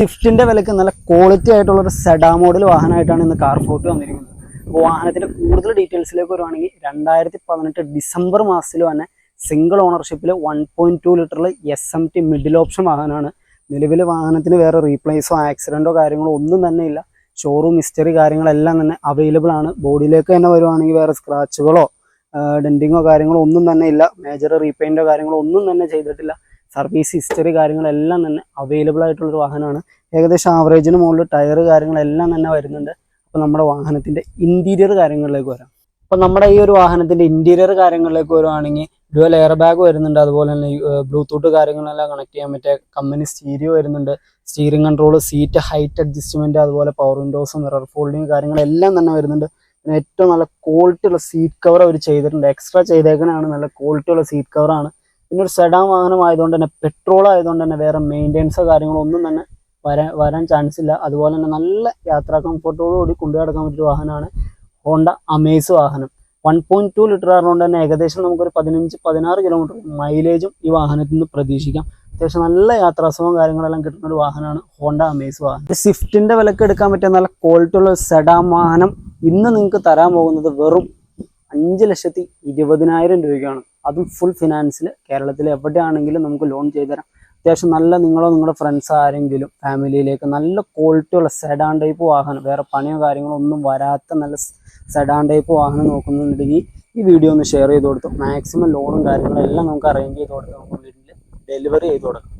സ്വിഫ്റ്റിന്റെ വിലക്ക് നല്ല ക്വാളിറ്റി ആയിട്ടുള്ള ഒരു സെഡാ മോഡൽ വാഹനമായിട്ടാണ് ഇന്ന് കാർ ഫോർട്ട് വന്നിരിക്കുന്നത്. അപ്പോൾ വാഹനത്തിന്റെ കൂടുതൽ ഡീറ്റെയിൽസിലേക്ക് വരുവാണെങ്കിൽ 2018 ഡിസംബർ മാസത്തിൽ തന്നെ സിംഗിൾ ഓണർഷിപ്പിൽ 1.2 ലിറ്ററിൽ SMT മിഡിൽ ഓപ്ഷൻ വാഹനമാണ്. നിലവിൽ വാഹനത്തിന് വേറെ റീപ്ലേസോ ആക്സിഡന്റോ കാര്യങ്ങളോ ഒന്നും തന്നെ ഇല്ല. ഷോറൂം ഹിസ്റ്ററി കാര്യങ്ങളെല്ലാം തന്നെ അവൈലബിൾ ആണ്. ബോഡിയിലേക്ക് തന്നെ വരുവാണെങ്കിൽ വേറെ സ്ക്രാച്ചുകളോ ഡെന്റിങ്ങോ കാര്യങ്ങളോ ഒന്നും തന്നെ ഇല്ല. മേജർ റീപെയിന്റോ കാര്യങ്ങളോ ഒന്നും തന്നെ ചെയ്തിട്ടില്ല. സർവീസ് ഹിസ്റ്ററി കാര്യങ്ങളെല്ലാം തന്നെ അവൈലബിൾ ആയിട്ടുള്ളൊരു വാഹനമാണ്. ഏകദേശം ആവറേജിന് മുകളിൽ ടയർ കാര്യങ്ങളെല്ലാം തന്നെ വരുന്നുണ്ട്. അപ്പോൾ നമ്മുടെ വാഹനത്തിൻ്റെ ഇൻറ്റീരിയർ കാര്യങ്ങളിലേക്ക് വരാം. അപ്പോൾ നമ്മുടെ ഈ ഒരു വാഹനത്തിൻ്റെ ഇൻറ്റീരിയർ കാര്യങ്ങളിലേക്ക് വരുവാണെങ്കിൽ ഡ്യുവൽ എയർ ബാഗ് വരുന്നുണ്ട്. അതുപോലെ തന്നെ ബ്ലൂടൂത്ത് കാര്യങ്ങളെല്ലാം കണക്ട് ചെയ്യാൻ പറ്റിയ കമ്പനി സ്റ്റീരിയോ വരുന്നുണ്ട്. Steering control, seat height adjustment, അതുപോലെ പവർ വിൻഡോസും മിറർ ഫോൾഡിങ് കാര്യങ്ങളെല്ലാം തന്നെ വരുന്നുണ്ട്. പിന്നെ ഏറ്റവും നല്ല ക്വാളിറ്റി ഉള്ള സീറ്റ് കവർ അവർ ചെയ്തിട്ടുണ്ട്. എക്സ്ട്രാ ചെയ്തേക്കണതാണ്, നല്ല ക്വാളിറ്റി ഉള്ള സീറ്റ് കവറാണ്. പിന്നെ ഒരു സെഡാൻ വാഹനം ആയതുകൊണ്ട് തന്നെ, പെട്രോൾ ആയതുകൊണ്ട് തന്നെ വേറെ മെയിൻ്റെനൻസോ കാര്യങ്ങളോ ഒന്നും തന്നെ വരാൻ ചാൻസ് ഇല്ല. അതുപോലെ തന്നെ നല്ല യാത്രാ കംഫർട്ടോടുകൂടി കൊണ്ടു നടക്കാൻ പറ്റിയ വാഹനമാണ് ഹോണ്ട അമേസ് വാഹനം. 1.2 ലിറ്റർ ആയതുകൊണ്ട് തന്നെ ഏകദേശം നമുക്കൊരു 15-16 കിലോമീറ്റർ മൈലേജും ഈ വാഹനത്തിൽ നിന്ന് പ്രതീക്ഷിക്കാം. അത്യാവശ്യം നല്ല യാത്രാസുഖവും കാര്യങ്ങളെല്ലാം കിട്ടുന്ന ഒരു വാഹനമാണ് ഹോണ്ട അമേസ് വാഹനം. സ്വിഫ്റ്റിന്റെ വിലക്ക് എടുക്കാൻ പറ്റിയ നല്ല ക്വാളിറ്റി ഉള്ള സെഡാൻ വാഹനം ഇന്ന് നിങ്ങൾക്ക് തരാൻ പോകുന്നത് വെറും 5,20,000 രൂപയ്ക്കാണ്. അതും ഫുൾ ഫിനാൻസിൽ കേരളത്തിൽ എവിടെയാണെങ്കിലും നമുക്ക് ലോൺ ചെയ്തുതരാം. അത്യാവശ്യം നല്ല നിങ്ങളുടെ ഫ്രണ്ട്സ് ആരെങ്കിലും ഫാമിലിയിലേക്ക് നല്ല ക്വാളിറ്റി ഉള്ള സെഡാൻ ടൈപ്പ് വാഹനം, വേറെ പണിയോ കാര്യങ്ങളോ ഒന്നും വരാത്ത നല്ല സെഡാൻ ടൈപ്പ് വാഹനം നോക്കുന്നുണ്ടെങ്കിൽ ഈ വീഡിയോ ഒന്ന് ഷെയർ ചെയ്ത് കൊടുത്തു. മാക്സിമം ലോണും കാര്യങ്ങളും എല്ലാം നമുക്ക് അറേഞ്ച് ചെയ്ത് കൊടുത്ത് നമുക്ക് ഡെലിവറി ചെയ്ത് കൊടുക്കാം.